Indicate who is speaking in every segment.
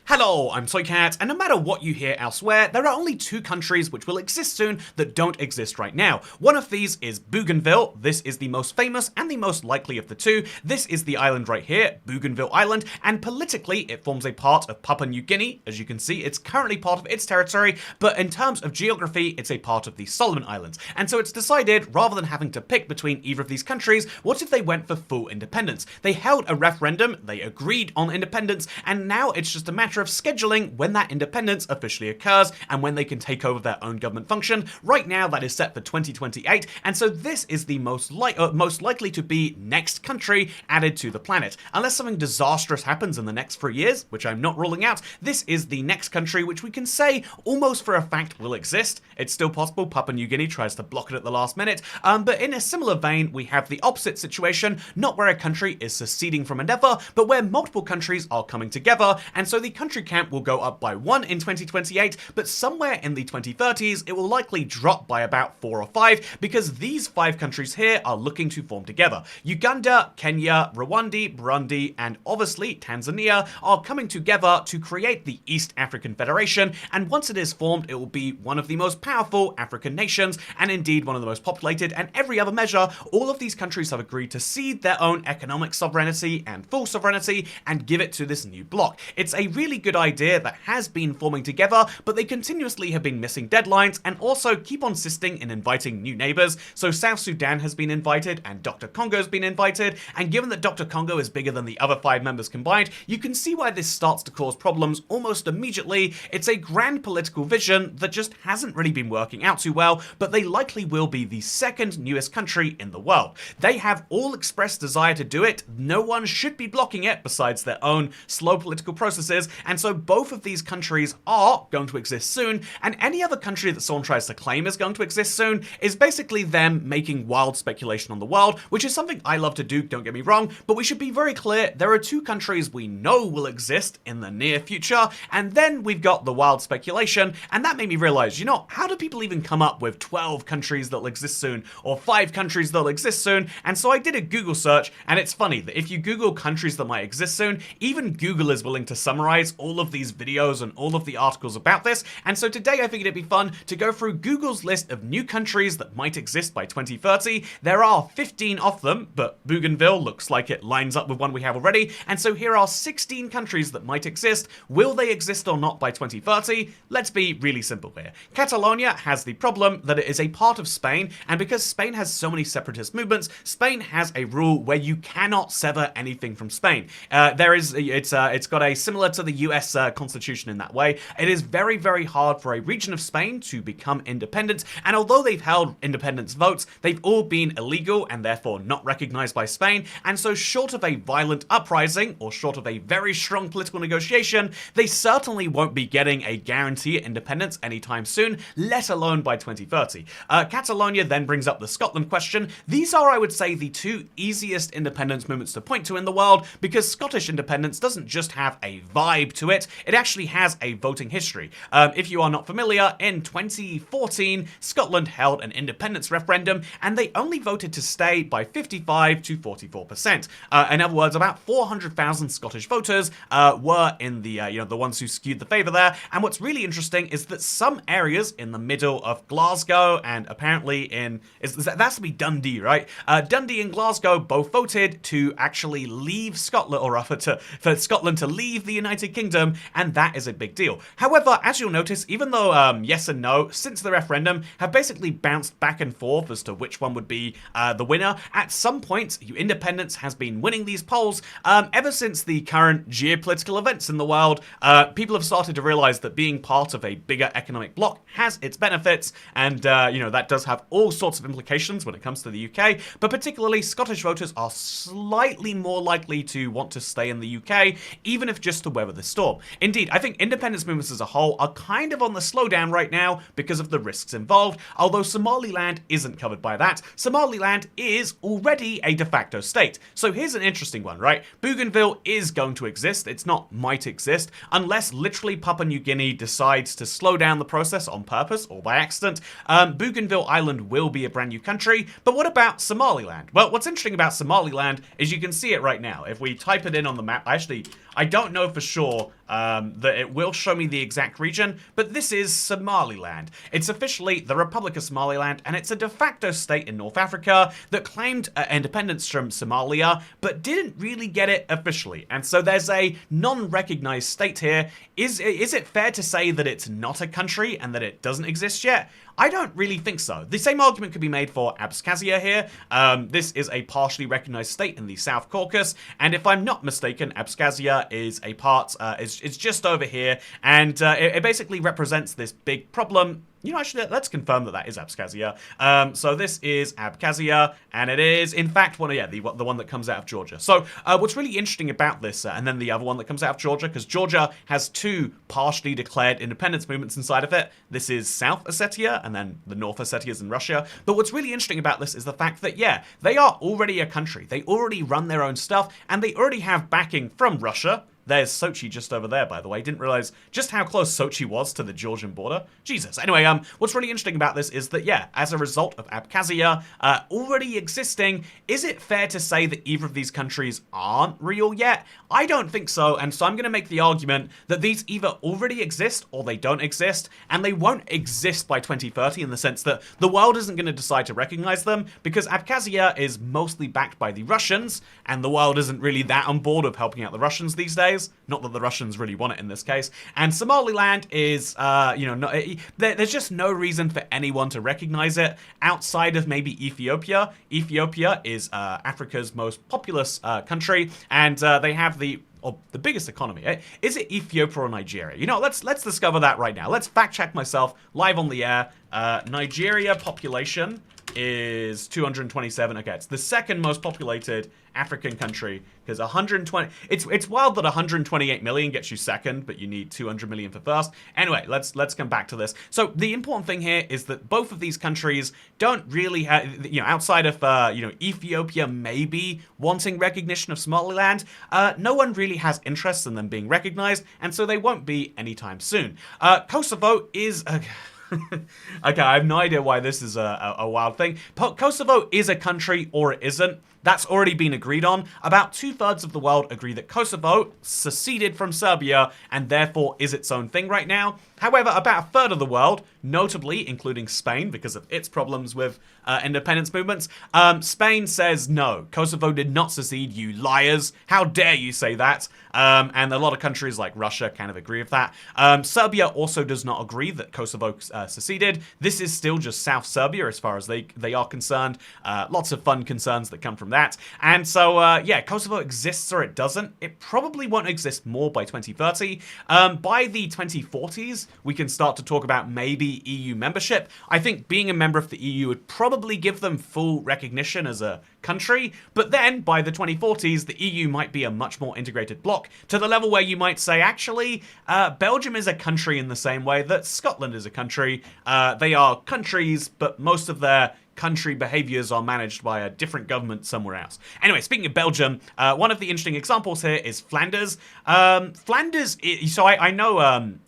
Speaker 1: Hello, I'm Soycat, and no matter what you hear elsewhere, there are only two countries which will exist soon that don't exist right now. One of these is Bougainville. This is the most famous and the most likely of the two. This is the island right here, Bougainville Island, and politically it forms a part of Papua New Guinea. As you can see, it's currently part of its territory, but in terms of geography, it's a part of the Solomon Islands. And so it's decided, rather than having to pick between either of these countries, what if they went for full independence? They held a referendum, they agreed on independence, and now it's just a matter of scheduling when that independence officially occurs and when they can take over their own government function. Right now that is set for 2028, and so this is the most likely to be next country added to the planet. Unless something disastrous happens in the next 3 years, which I'm not ruling out, this is the next country which we can say almost for a fact will exist. It's still possible Papua New Guinea tries to block it at the last minute, but in a similar vein we have the opposite situation, not where a country is seceding from another, but where multiple countries are coming together, and so the country count will go up by 1 in 2028, but somewhere in the 2030s it will likely drop by about 4 or 5, because these 5 countries here are looking to form together. Uganda, Kenya, Rwanda, Burundi, and obviously Tanzania are coming together to create the East African Federation, and once it is formed it will be one of the most powerful African nations, and indeed one of the most populated, and every other measure, all of these countries have agreed to cede their own economic sovereignty and full sovereignty and give it to this new bloc. It's a really good idea that has been forming together, but they continuously have been missing deadlines and also keep on insisting in inviting new neighbors. So South Sudan has been invited and Dr. Congo has been invited, and given that Dr. Congo is bigger than the other 5 members combined, you can see why this starts to cause problems almost immediately. It's a grand political vision that just hasn't really been working out too well, but they likely will be the second newest country in the world. They have all expressed desire to do it. No one should be blocking it besides their own slow political processes, and so both of these countries are going to exist soon, and any other country that someone tries to claim is going to exist soon is basically them making wild speculation on the world, which is something I love to do, don't get me wrong, but we should be very clear, there are 2 countries we know will exist in the near future, and then we've got the wild speculation, and that made me realize, you know, how do people even come up with 12 countries that'll exist soon, or 5 countries that'll exist soon? And so I did a Google search, and it's funny that if you Google countries that might exist soon, even Google is willing to summarize all of these videos and all of the articles about this, and so today I figured it'd be fun to go through Google's list of new countries that might exist by 2030. There are 15 of them, but Bougainville looks like it lines up with one we have already, and so here are 16 countries that might exist. Will they exist or not by 2030? Let's be really simple here. Catalonia has the problem that it is a part of Spain, and because Spain has so many separatist movements, Spain has a rule where you cannot sever anything from Spain. It's got a similar to the US constitution in that way. It is very, very hard for a region of Spain to become independent, and although they've held independence votes, they've all been illegal and therefore not recognized by Spain, and so short of a violent uprising or short of a very strong political negotiation, they certainly won't be getting a guarantee of independence anytime soon, let alone by 2030. Catalonia then brings up the Scotland question. These are, I would say, the 2 easiest independence movements to point to in the world, because Scottish independence doesn't just have a vibe to it, it actually has a voting history. If you are not familiar, in 2014, Scotland held an independence referendum, and they only voted to stay by 55 to 44%. In other words, about 400,000 Scottish voters were in the ones who skewed the favour there. And what's really interesting is that some areas in the middle of Glasgow and apparently that has to be Dundee, right? Dundee and Glasgow both voted to actually leave Scotland, or rather for Scotland to leave the United Kingdom, and that is a big deal. However, as you'll notice, even though yes and no, since the referendum, have basically bounced back and forth as to which one would be the winner, at some point, independence has been winning these polls. Ever since the current geopolitical events in the world, people have started to realize that being part of a bigger economic bloc has its benefits, and that does have all sorts of implications when it comes to the UK, but particularly Scottish voters are slightly more likely to want to stay in the UK, even if just to weather the storm. Indeed, I think independence movements as a whole are kind of on the slowdown right now because of the risks involved, although Somaliland isn't covered by that. Somaliland is already a de facto state. So here's an interesting one, right? Bougainville is going to exist, it's not might exist, unless literally Papua New Guinea decides to slow down the process on purpose or by accident. Bougainville Island will be a brand new country, but what about Somaliland? Well, what's interesting about Somaliland is you can see it right now. If we type it in on the map, I don't know for sure sure that it will show me the exact region, but this is Somaliland. It's officially the Republic of Somaliland, and it's a de facto state in North Africa that claimed independence from Somalia, but didn't really get it officially. And so there's a non-recognized state here. Is it fair to say that it's not a country and that it doesn't exist yet? I don't really think so. The same argument could be made for Abkhazia here. This is a partially recognized state in the South Caucasus, and if I'm not mistaken, Abkhazia is a part, it's just over here, and it basically represents this big problem. You know, actually, let's confirm that that is Abkhazia. So this is Abkhazia, and it is, in fact, the one that comes out of Georgia. So what's really interesting about this, and then the other one that comes out of Georgia, because Georgia has two partially declared independence movements inside of it. This is South Ossetia, and then the North Ossetia is in Russia. But what's really interesting about this is the fact that, yeah, they are already a country. They already run their own stuff, and they already have backing from Russia. There's Sochi just over there, by the way. Didn't realize just how close Sochi was to the Georgian border. Jesus. Anyway, what's really interesting about this is that, yeah, as a result of Abkhazia already existing, is it fair to say that either of these countries aren't real yet? I don't think so, and so I'm going to make the argument that these either already exist or they don't exist, and they won't exist by 2030 in the sense that the world isn't going to decide to recognize them, because Abkhazia is mostly backed by the Russians, and the world isn't really that on board of helping out the Russians these days. Not that the Russians really want it in this case. And Somaliland is, there's just no reason for anyone to recognize it outside of maybe Ethiopia. Ethiopia is Africa's most populous country, and they have the biggest economy. Is it Ethiopia or Nigeria? You know, let's discover that right now. Let's fact check myself live on the air. Nigeria population is 227. Okay, it's the second most populated African country, because 120, it's wild that 128 million gets you second, but you need 200 million for first. Anyway, let's come back to this. So the important thing here is that both of these countries don't really have, outside of Ethiopia maybe wanting recognition of Somaliland, no one really has interest in them being recognized, and so they won't be anytime soon. Kosovo is okay, I have no idea why this is a wild thing. Kosovo is a country or it isn't. That's already been agreed on. About 2/3 of the world agree that Kosovo seceded from Serbia and therefore is its own thing right now. However, about 1/3 of the world, notably including Spain because of its problems with independence movements, Spain says no, Kosovo did not secede, you liars. How dare you say that? And a lot of countries like Russia kind of agree with that. Serbia also does not agree that Kosovo seceded. This is still just South Serbia as far as they are concerned. Lots of fun concerns that come from that. And so, yeah, Kosovo exists or it doesn't. It probably won't exist more by 2030. By the 2040s, we can start to talk about maybe EU membership. I think being a member of the EU would probably give them full recognition as a country, but then by the 2040s, the EU might be a much more integrated bloc to the level where you might say, actually, Belgium is a country in the same way that Scotland is a country. They are countries, but most of their country behaviors are managed by a different government somewhere else. Anyway, speaking of Belgium, one of the interesting examples here is Flanders. So I know,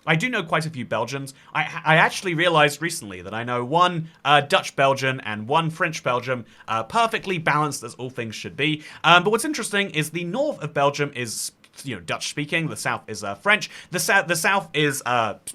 Speaker 1: I do know quite a few Belgians. I actually realized recently that I know one Dutch Belgian and one French Belgian, perfectly balanced as all things should be. But what's interesting is the north of Belgium is Dutch speaking. The south is French. The south is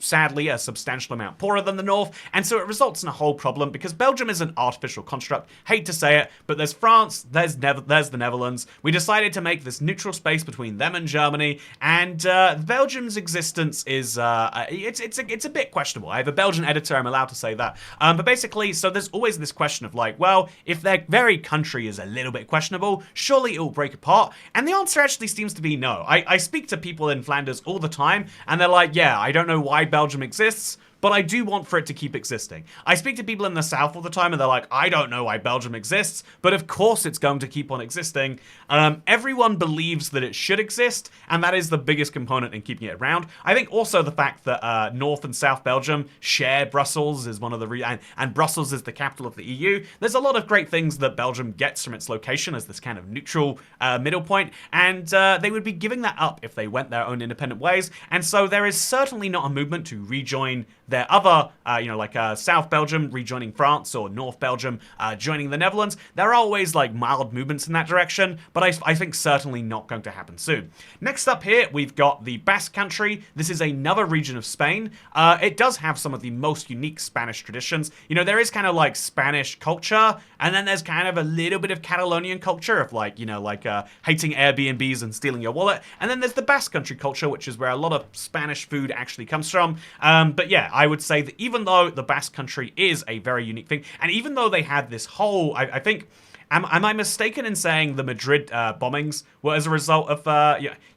Speaker 1: sadly a substantial amount poorer than the north, and so it results in a whole problem because Belgium is an artificial construct. Hate to say it, but there's France, there's the Netherlands. We decided to make this neutral space between them and Germany, and Belgium's existence is it's a bit questionable. I have a Belgian editor, I'm allowed to say that. But basically, so there's always this question of like, well, if their very country is a little bit questionable, surely it will break apart. And the answer actually seems to be no. I speak to people in Flanders all the time, and they're like, yeah, I don't know why Belgium exists, but I do want for it to keep existing. I speak to people in the south all the time, and they're like, I don't know why Belgium exists, but of course it's going to keep on existing. Everyone believes that it should exist, and that is the biggest component in keeping it around. I think also the fact that North and South Belgium share Brussels is one of the and Brussels is the capital of the EU. There's a lot of great things that Belgium gets from its location as this kind of neutral middle point, and they would be giving that up if they went their own independent ways, and so there is certainly not a movement to rejoin their other, like South Belgium rejoining France or North Belgium joining the Netherlands. There are always like mild movements in that direction, but I think certainly not going to happen soon. Next up here, we've got the Basque Country. This is another region of Spain. It does have some of the most unique Spanish traditions. There is kind of like Spanish culture, and then there's kind of a little bit of Catalonian culture of like, hating Airbnbs and stealing your wallet. And then there's the Basque Country culture, which is where a lot of Spanish food actually comes from. But yeah, I would say that even though the Basque Country is a very unique thing, and even though they had this whole, I think, am I mistaken in saying the Madrid bombings were as a result of,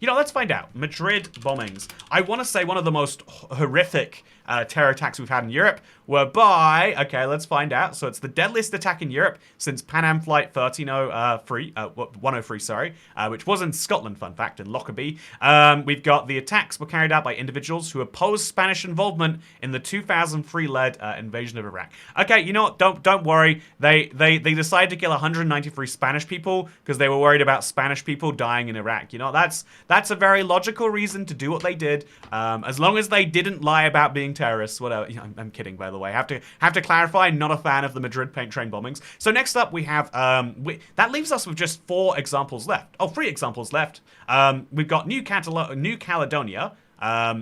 Speaker 1: let's find out. Madrid bombings. I want to say one of the most horrific terror attacks we've had in Europe were by, okay, let's find out. So it's the deadliest attack in Europe since Pan Am Flight 103, sorry, which was in Scotland, fun fact, in Lockerbie. We've got the attacks were carried out by individuals who opposed Spanish involvement in the 2003-led invasion of Iraq. Okay, you know what? Don't worry. They decided to kill 193 Spanish people because they were worried about Spanish people dying in Iraq. That's a very logical reason to do what they did. As long as they didn't lie about being terrorists, whatever. I'm kidding, by the way. Have to clarify, not a fan of the Madrid paint train bombings. So next up we have, that leaves us with just 3 examples left. We've got New Caledonia,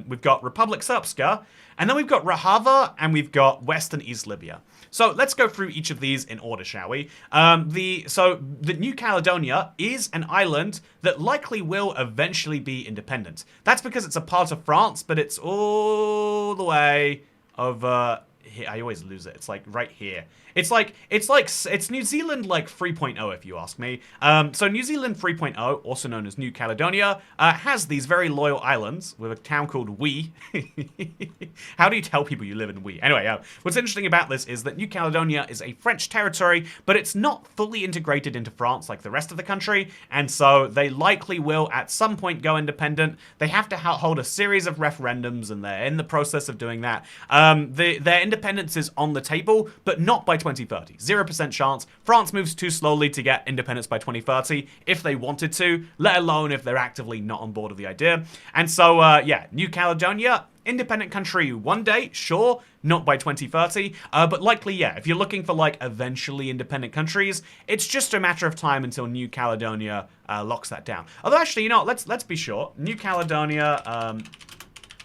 Speaker 1: we've got Republic Srpska, and then we've got Rojava, and we've got West and East Libya. So let's go through each of these in order, shall we? The New Caledonia is an island that likely will eventually be independent. That's because it's a part of France, but it's all the way over here. I always lose it. It's like right here. It's New Zealand like 3.0 if you ask me. So New Zealand 3.0, also known as New Caledonia, has these very loyal islands with a town called Wee. How do you tell people you live in Wee? Anyway, what's interesting about this is that New Caledonia is a French territory, but it's not fully integrated into France like the rest of the country, and so they likely will at some point go independent. They have to hold a series of referendums, and they're in the process of doing that. Their independence is on the table, but not by 2030. 0% chance. France moves too slowly to get independence by 2030 if they wanted to, let alone if they're actively not on board with the idea. And so, New Caledonia, independent country one day, sure, not by 2030, but likely, yeah, if you're looking for like eventually independent countries, it's just a matter of time until New Caledonia locks that down. Although actually, let's be sure. New Caledonia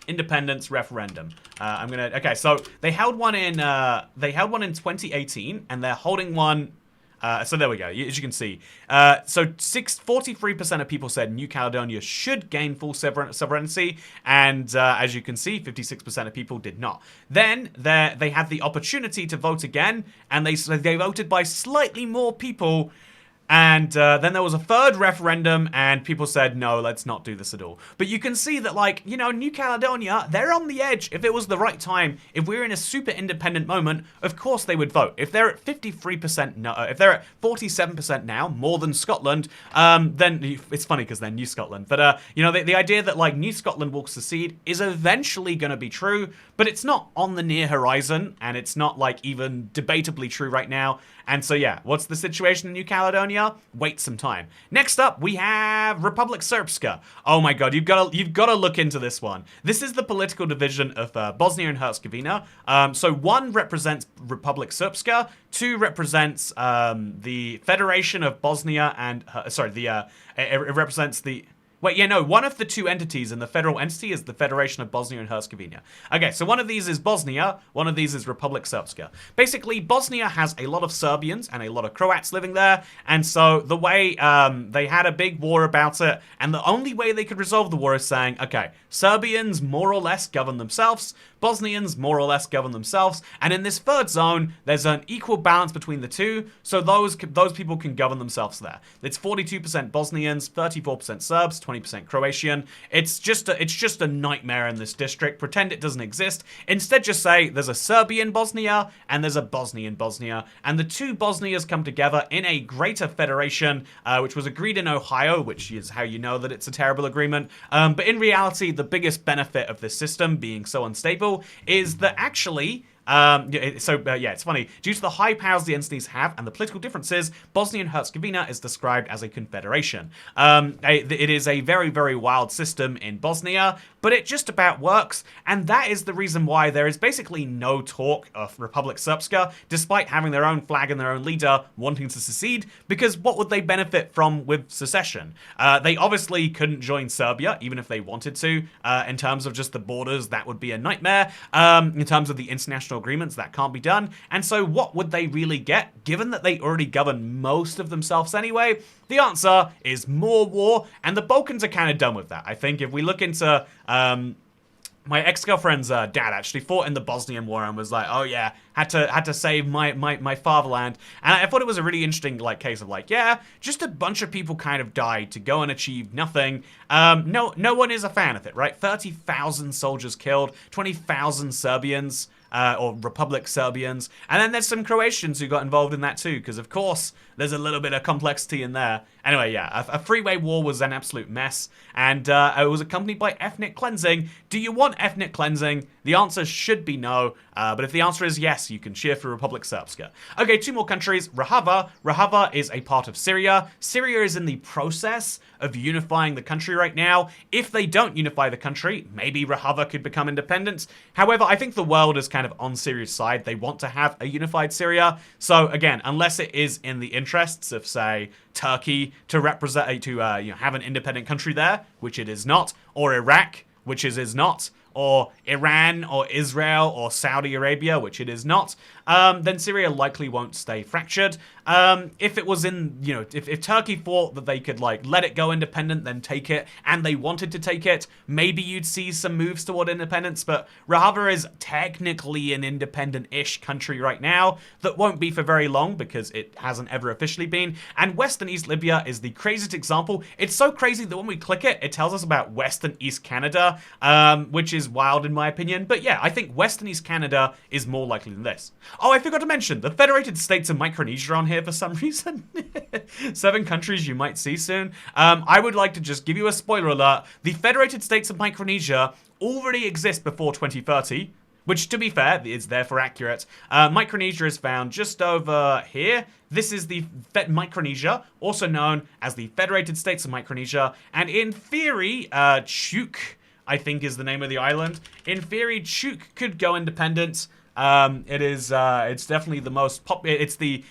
Speaker 1: independence referendum. Okay, so they held one in 2018, and they're holding one. So there we go. As you can see, so 43% of people said New Caledonia should gain full sovereignty, and as you can see, 56% of people did not. Then they had the opportunity to vote again, and they voted by slightly more people. And then there was a third referendum, and people said, no, let's not do this at all. But you can see that, like, New Caledonia, they're on the edge. If it was the right time, if we're in a super independent moment, of course they would vote. If they're at 53% no, if they're at 47% now, more than Scotland, then it's funny because they're New Scotland. But, the idea that, like, New Scotland will secede is eventually going to be true, but it's not on the near horizon, and it's not, like, even debatably true right now. And so, yeah, what's the situation in New Caledonia? Wait some time. Next up, we have Republic Srpska. Oh my god, you've got to look into this one. This is the political division of Bosnia and Herzegovina. So 1 represents Republic Srpska, 2 represents the Federation of Bosnia and it represents the. Wait, yeah, no, one of the 2 entities in the federal entity is the Federation of Bosnia and Herzegovina. Okay, so one of these is Bosnia, one of these is Republic Srpska. Basically, Bosnia has a lot of Serbians and a lot of Croats living there, and so the way they had a big war about it, and the only way they could resolve the war is saying, okay, Serbians more or less govern themselves, Bosnians more or less govern themselves, and in this third zone, there's an equal balance between the two, so those people can govern themselves there. It's 42% Bosnians, 34% Serbs, 20% Croatian. It's just a nightmare in this district. Pretend it doesn't exist. Instead, just say there's a Serbian Bosnia and there's a Bosnian Bosnia, and the 2 Bosnias come together in a greater federation, which was agreed in Ohio, which is how you know that it's a terrible agreement. But in reality, the biggest benefit of this system being so unstable is that actually Yeah, it's funny. Due to the high powers the entities have and the political differences, Bosnia and Herzegovina is described as a confederation. It is a very, very wild system in Bosnia, but it just about works, and that is the reason why there is basically no talk of Republic Srpska, despite having their own flag and their own leader wanting to secede, because what would they benefit from with secession? They obviously couldn't join Serbia, even if they wanted to. In terms of just the borders, that would be a nightmare. In terms of the international agreements, that can't be done. And so what would they really get, given that they already govern most of themselves anyway? The answer is more war, and the Balkans are kind of done with that. I think if we look into... my ex-girlfriend's dad actually fought in the Bosnian War and was like, oh yeah, had to save my fatherland. And I thought it was a really interesting case of yeah, just a bunch of people kind of died to go and achieve nothing. No one is a fan of it, right? 30,000 soldiers killed, 20,000 Serbians. Or Republic Serbians. And then there's some Croatians who got involved in that too, because of course there's a little bit of complexity in there. Anyway, yeah, a three-way war was an absolute mess, and it was accompanied by ethnic cleansing. Do you want ethnic cleansing? The answer should be no, but if the answer is yes, you can cheer for Republic Srpska. Okay, two more countries. Rojava. Rojava is a part of Syria. Syria is in the process of unifying the country right now. If they don't unify the country, maybe Rojava could become independent. However, I think the world is kind of on Syria's side. They want to have a unified Syria. So again, unless it is in the interests of, say, Turkey to represent, to have an independent country there, which it is not, or Iraq, which it is not, or Iran, or Israel, or Saudi Arabia, which it is not, then Syria likely won't stay fractured. If it was in, if Turkey thought that they could, let it go independent, then take it, and they wanted to take it, maybe you'd see some moves toward independence, but Rojava is technically an independent-ish country right now that won't be for very long, because it hasn't ever officially been, and West and East Libya is the craziest example. It's so crazy that when we click it, it tells us about West and East Canada, which is wild in my opinion, but yeah, I think West and East Canada is more likely than this. Oh, I forgot to mention, the Federated States of Micronesia on here for some reason. 7 countries you might see soon. I would like to just give you a spoiler alert. The Federated States of Micronesia already exist before 2030, which, to be fair, is therefore accurate. Micronesia is found just over here. This is the Micronesia, also known as the Federated States of Micronesia, and in theory, Chuk, I think, is the name of the island. In theory, Chuk could go independent. It's definitely the most it's the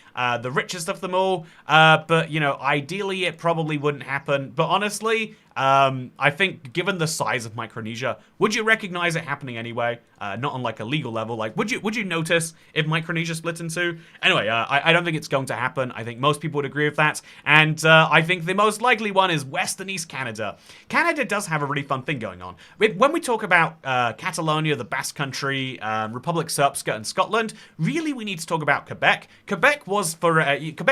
Speaker 1: richest of them all, but ideally it probably wouldn't happen. But honestly, I think given the size of Micronesia, would you recognize it happening anyway? Not on a legal level. Would you notice if Micronesia split in two? Anyway, I don't think it's going to happen. I think most people would agree with that. And I think the most likely one is West and East Canada. Canada does have a really fun thing going on. When we talk about Catalonia, the Basque Country, Republic Srpska, and Scotland, really we need to talk about Quebec. Quebec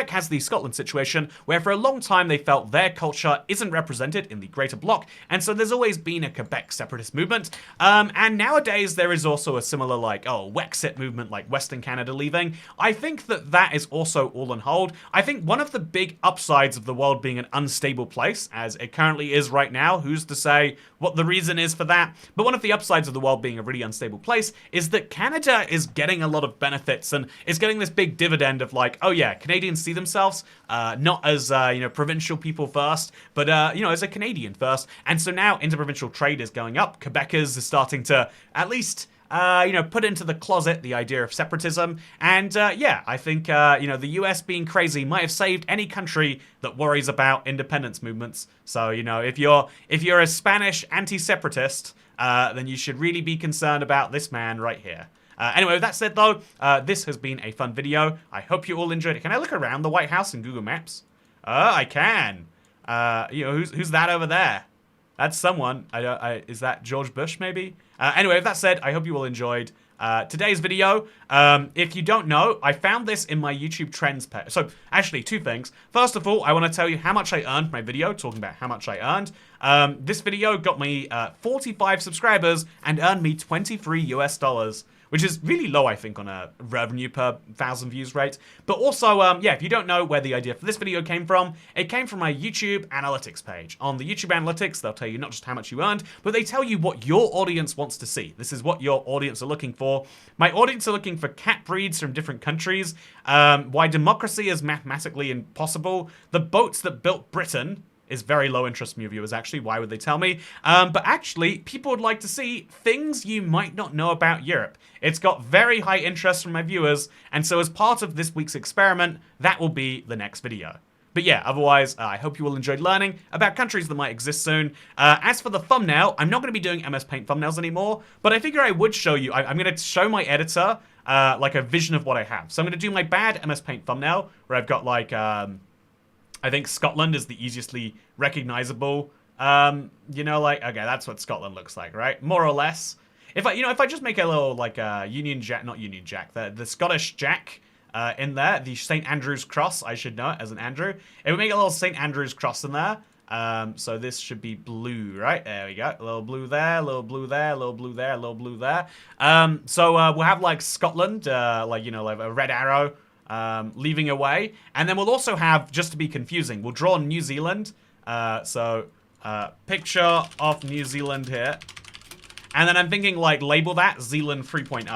Speaker 1: has the Scotland situation, where for a long time they felt their culture isn't represented in the Greater Bloc, and so there's always been a Quebec separatist movement. And nowadays there is also a similar Wexit movement, like Western Canada leaving. I think that is also all on hold. I think one of the big upsides of the world being an unstable place, as it currently is right now, who's to say what the reason is for that, but one of the upsides of the world being a really unstable place is that Canada is getting a lot of benefits and is getting this big dividend of oh yeah, Canadians see themselves not as provincial people first, but as a Canadian first, and so now interprovincial trade is going up. Quebecers are starting to at least put into the closet the idea of separatism, and yeah, I think the US being crazy might have saved any country that worries about independence movements. So if you're a Spanish anti-separatist, then you should really be concerned about this man right here. Anyway, with that said though, this has been a fun video. I hope you all enjoyed it. Can I look around the White House in Google Maps? I can. Who's that over there? That's someone. Is that George Bush maybe? Anyway, with that said, I hope you all enjoyed today's video. If you don't know, I found this in my YouTube trends page. So actually, 2 things. First of all, I want to tell you how much I earned my video, talking about how much I earned. This video got me 45 subscribers and earned me $23 US, which is really low, I think, on a revenue per 1,000 views rate. But also, yeah, if you don't know where the idea for this video came from, it came from my YouTube analytics page. On the YouTube analytics, they'll tell you not just how much you earned, but they tell you what your audience wants to see. This is what your audience are looking for. My audience are looking for cat breeds from different countries, why democracy is mathematically impossible, the boats that built Britain, is very low interest from your viewers, actually. Why would they tell me? But actually, people would like to see things you might not know about Europe. It's got very high interest from my viewers, and so as part of this week's experiment, that will be the next video. But yeah, otherwise, I hope you all enjoyed learning about countries that might exist soon. As for the thumbnail, I'm not going to be doing MS Paint thumbnails anymore, but I figure I would show you. I'm going to show my editor like a vision of what I have. So I'm going to do my bad MS Paint thumbnail, where I've got like... I think Scotland is the easiestly recognizable. You know, like, okay, that's what Scotland looks like, right? More or less. If I just make a little, like, Union Jack, not Union Jack, the Scottish Jack in there, the St. Andrew's cross, I should know it as an Andrew. It would make a little St. Andrew's cross in there. So this should be blue, right? There we go. A little blue there, a little blue there, a little blue there, a little blue there. So we'll have, like, Scotland, like, you know, like a red arrow. Leaving away, and then we'll also have, just to be confusing, we'll draw New Zealand, picture of New Zealand here, and then I'm thinking like label that Zealand 3.0,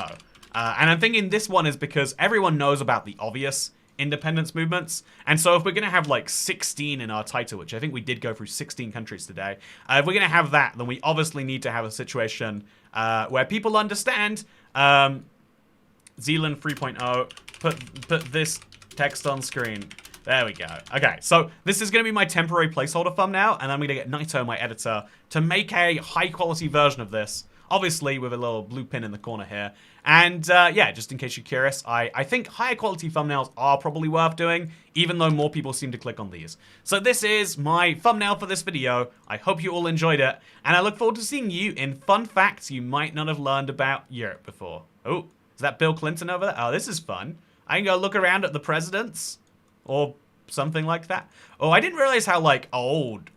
Speaker 1: and I'm thinking this one is because everyone knows about the obvious independence movements, and so if we're gonna have like 16 in our title, which I think we did go through 16 countries today, if we're gonna have that, then we obviously need to have a situation where people understand Zealand 3.0, put this text on screen. There we go. Okay, so this is going to be my temporary placeholder thumbnail, and I'm going to get Naito, my editor, to make a high-quality version of this, obviously with a little blue pin in the corner here. And yeah, just in case you're curious, I think higher-quality thumbnails are probably worth doing, even though more people seem to click on these. So this is my thumbnail for this video. I hope you all enjoyed it, and I look forward to seeing you in fun facts you might not have learned about Europe before. Oh. Is that Bill Clinton over there? Oh, this is fun. I can go look around at the presidents or something like that. Oh, I didn't realize how like old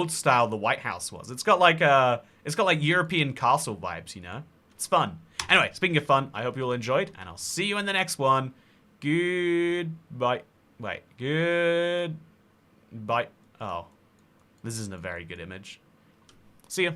Speaker 1: style the White House was. It's got like European castle vibes, you know? It's fun. Anyway, speaking of fun, I hope you all enjoyed, and I'll see you in the next one. Goodbye. Wait, goodbye. Oh, this isn't a very good image. See ya.